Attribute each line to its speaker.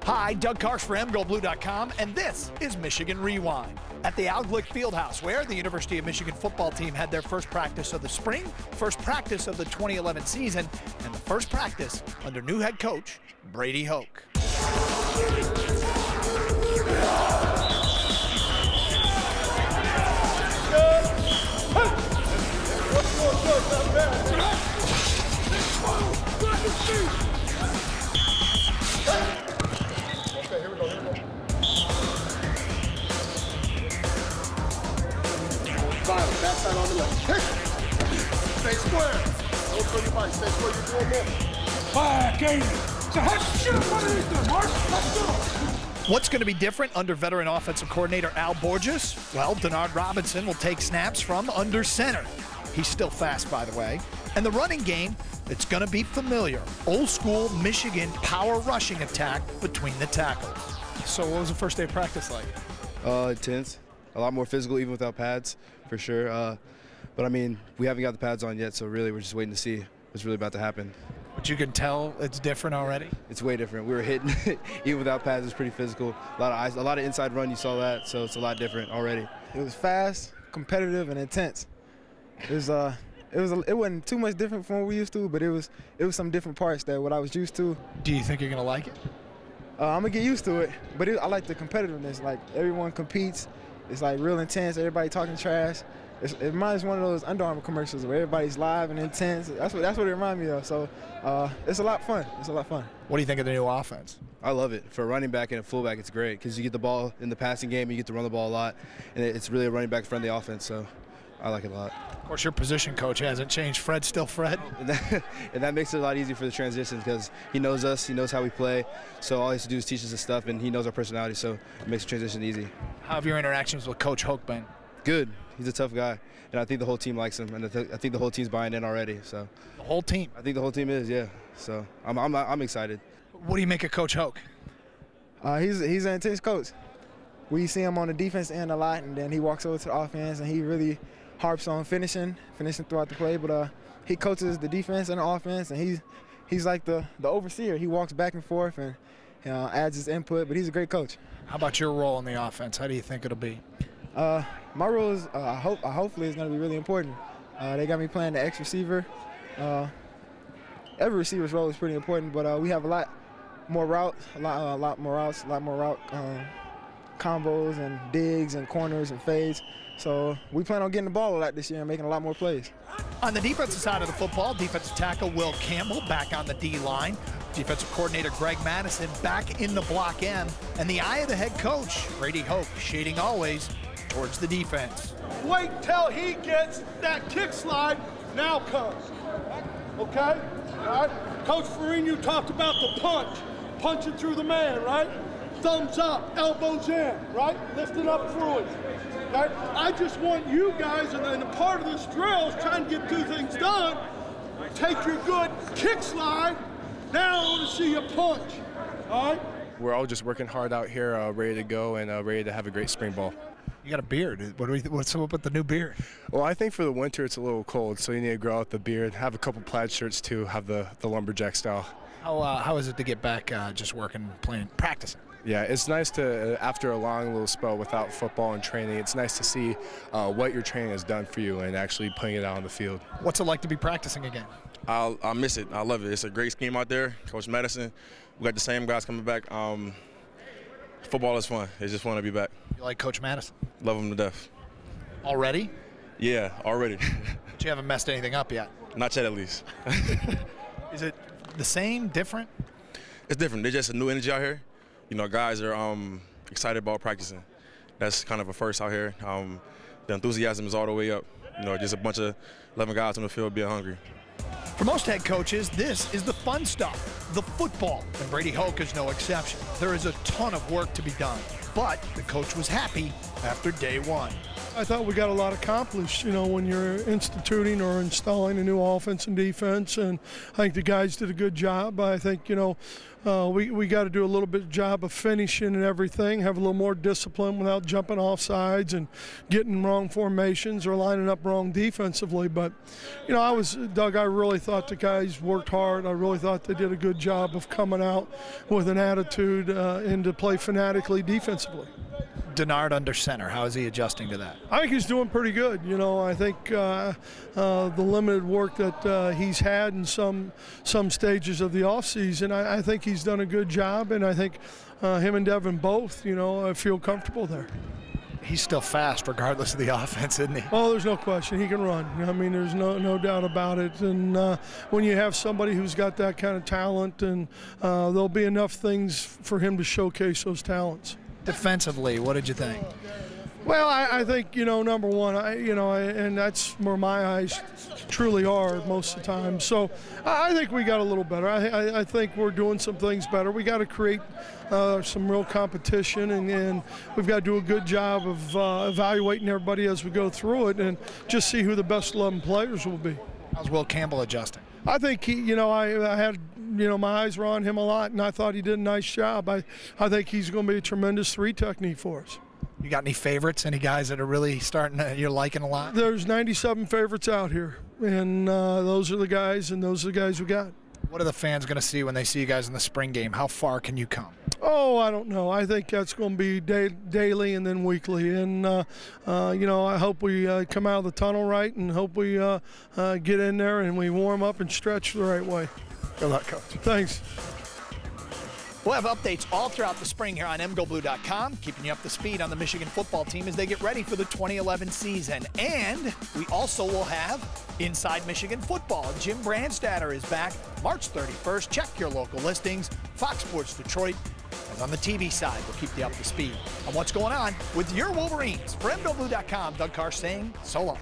Speaker 1: Hi, Doug Karsh for MGoBlue.com, and this is Michigan Rewind. At the Al Glick Fieldhouse, where the University of Michigan football team had their first practice of the spring, first practice of the 2011 season, and the first practice under new head coach Brady Hoke.
Speaker 2: Backside on the left. Stay square. Don't turn your body. Stay square. You're doing more.
Speaker 3: Back, 80. So shoot one of these things, Mark. Let's go.
Speaker 1: What's going to be different under veteran offensive coordinator Al Borges? Well, Denard Robinson will take snaps from under center. He's still fast, by the way. And the running game, it's going to be familiar. Old school Michigan power rushing attack between the tackles.
Speaker 4: So what was the first day of practice like?
Speaker 5: Intense. A lot more physical, even without pads, for sure. But I mean, we haven't got the pads on yet, so really we're just waiting to see what's really about to happen.
Speaker 1: But you can tell it's different already?
Speaker 5: It's way different. We were hitting, even without pads, it's pretty physical. A lot of inside run, you saw that, so it's a lot different already.
Speaker 6: It was fast, competitive, and intense. It wasn't too much different from what we used to, but it was some different parts that what I was used to.
Speaker 1: Do you think you're going to like it?
Speaker 6: I'm going to get used to it, but I like the competitiveness. Like, everyone competes. It's like real intense. Everybody talking trash. It reminds me of one of those Under Armour commercials where everybody's live and intense. That's what it reminds me of. So it's a lot of fun. It's a lot of fun.
Speaker 1: What do you think of the new offense?
Speaker 5: I love it. For a running back and a fullback, it's great because you get the ball in the passing game, you get to run the ball a lot, and it's really a running back friendly offense. So I like it a lot.
Speaker 1: Of course, your position coach hasn't changed. Fred's still Fred.
Speaker 5: And that makes it a lot easier for the transitions because he knows us, he knows how we play. So all he has to do is teach us the stuff, and he knows our personality, so it makes the transition easy.
Speaker 1: How have your interactions with Coach Hoke been?
Speaker 5: Good. He's a tough guy, and I think the whole team likes him, and I think the whole team's buying in already. So
Speaker 1: the whole team?
Speaker 5: I think the whole team is, yeah. So I'm excited.
Speaker 1: What do you make of Coach Hoke?
Speaker 6: He's an intense coach. We see him on the defense end a lot, and then he walks over to the offense, and he really harps on finishing throughout the play. But he coaches the defense and the offense, and he's like the overseer. He walks back and forth and adds his input, but he's a great coach.
Speaker 1: How about your role in the offense? How do you think it'll be?
Speaker 6: My role is hopefully is going to be really important. They got me playing the X receiver. Every receiver's role is pretty important, but we have a lot more route combos and digs and corners and fades. So we plan on getting the ball a lot this year and making a lot more plays.
Speaker 1: On the defensive side of the football, defensive tackle Will Campbell back on the D-line. Defensive coordinator Greg Madison back in the block M. And the eye of the head coach, Brady Hoke, shading always towards the defense.
Speaker 2: Wait till he gets that kick slide. Now comes. Okay? All right? Coach Farina talked about the punch. Punching through the man, right? Thumbs up, elbows in, right? Lifting up through it. Okay? I just want you guys, and a part of this drill is trying to get two things done. Take your good kick slide. Now I want to see you punch. All right?
Speaker 4: We're all just working hard out here, ready to go and ready to have a great spring ball.
Speaker 1: You got a beard. What's up with the new beard?
Speaker 4: Well, I think for the winter it's a little cold, so you need to grow out the beard. Have a couple plaid shirts too. Have the lumberjack style.
Speaker 1: How is it to get back just working, playing, practicing?
Speaker 4: Yeah, it's nice to, after a long little spell without football and training, it's nice to see what your training has done for you and actually putting it out on the field.
Speaker 1: What's it like to be practicing again?
Speaker 7: I miss it. I love it. It's a great scheme out there. Coach Madison, we got the same guys coming back. Football is fun. It's just fun to be back.
Speaker 1: You like Coach Madison?
Speaker 7: Love him to death.
Speaker 1: Already?
Speaker 7: Yeah, already.
Speaker 1: But you haven't messed anything up yet?
Speaker 7: Not yet, at least.
Speaker 1: Is it the same, different?
Speaker 7: It's different. There's just a new energy out here. You know, guys are excited about practicing. That's kind of a first out here. The enthusiasm is all the way up. You know, just a bunch of 11 guys on the field being hungry.
Speaker 1: For most head coaches, this is the fun stuff, the football, and Brady Hoke is no exception. There is a ton of work to be done, but the coach was happy after day one.
Speaker 2: I thought we got a lot accomplished, when you're instituting or installing a new offense and defense, and I think the guys did a good job. I think, we got to do a little bit of job of finishing and everything, have a little more discipline without jumping off sides and getting wrong formations or lining up wrong defensively. But, Doug, I really thought the guys worked hard. I really thought they did a good job of coming out with an attitude and to play fanatically defensively.
Speaker 1: Denard under center, how is he adjusting to that?
Speaker 2: I think he's doing pretty good. I think the limited work that he's had in some stages of the offseason, I think he's done a good job, and I think him and Devin both, feel comfortable there.
Speaker 1: He's still fast regardless of the offense, isn't he?
Speaker 2: Oh, there's no question. He can run. I mean, there's no doubt about it. And when you have somebody who's got that kind of talent, and there'll be enough things for him to showcase those talents.
Speaker 1: Defensively, what did you think?
Speaker 2: Well, I think, number one, and that's where my eyes truly are most of the time. So I think we got a little better. I think we're doing some things better. We got to create some real competition, and we've got to do a good job of evaluating everybody as we go through it and just see who the best 11 players will be.
Speaker 1: How's Will Campbell adjusting?
Speaker 2: I think I had, my eyes were on him a lot, and I thought he did a nice job. I think he's going to be a tremendous 3 technique for us.
Speaker 1: You got any favorites? Any guys that are really you're liking a lot?
Speaker 2: There's 97 favorites out here, and those are the guys, and those are the guys we got.
Speaker 1: What are the fans going to see when they see you guys in the spring game? How far can you come?
Speaker 2: Oh, I don't know. I think that's going to be daily and then weekly. And, I hope we come out of the tunnel right, and hope we get in there and we warm up and stretch the right way.
Speaker 1: Good luck, Coach.
Speaker 2: Thanks.
Speaker 1: We'll have updates all throughout the spring here on mgoblue.com, keeping you up to speed on the Michigan football team as they get ready for the 2011 season. And we also will have Inside Michigan Football. Jim Brandstatter is back March 31st. Check your local listings. Fox Sports Detroit. And on the TV side, we'll keep you up to speed on what's going on with your Wolverines. For mgoblue.com, Doug Carr saying so long.